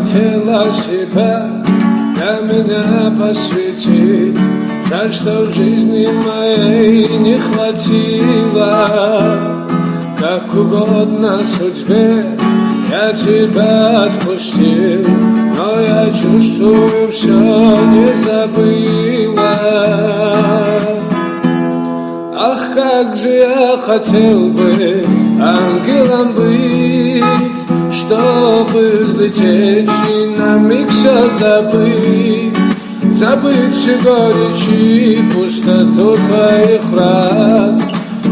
хотела себя для меня посвятить. Жаль, что в жизни моей не хватило. Как угодно судьбе я тебя отпустил, но я чувствую, все не забыла. Ах, как же я хотел бы ангелом быть, чтобы взлететь и на миг все забыть. Забыть всю горечь и пустоту твоих фраз,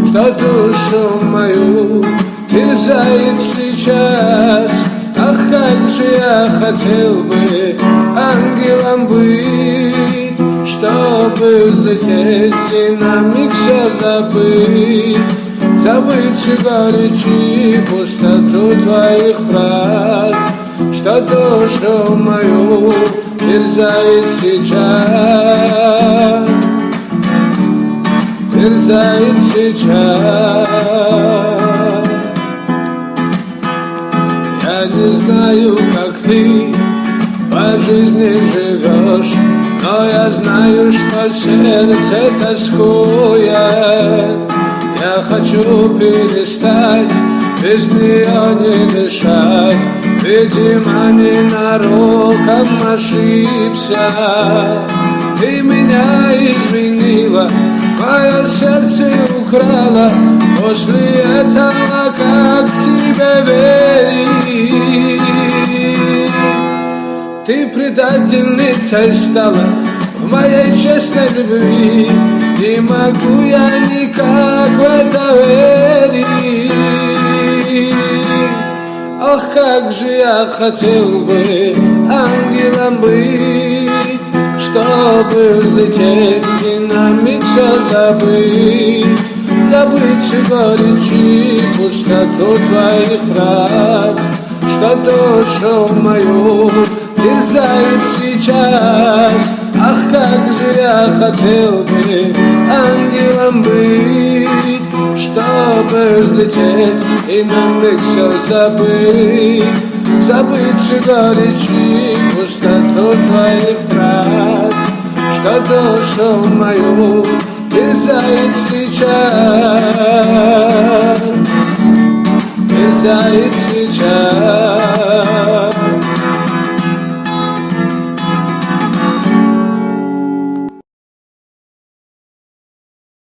что душу мою терзает сейчас. Ах, как же я хотел бы ангелом быть, чтобы взлететь и на миг все забыть. Забыть всю горечь и пустоту твоих фраз, что душу мою терзает сейчас, терзает сейчас. Я не знаю, как ты по жизни живешь, но я знаю, что сердце тоскует. Я хочу перестать без нее не дышать. Видимо, ненароком ошибся. Ты меня изменила, мое сердце украла. После этого как тебе верить? Ты предательницей стала в моей честной любви. Не могу я никак в это верить. Ох, как же я хотел бы ангелом быть, чтобы взлететь и на миг все забыть. Забыть всю горечь и пустоту твоих фраз, что душу мою терзает сейчас. Ах, как же я хотел бы ангелом быть, чтобы взлететь и на миг все забыть. Забыть всю горечь и пустоту твоих фраз, что душу мою терзает сейчас, терзает сейчас.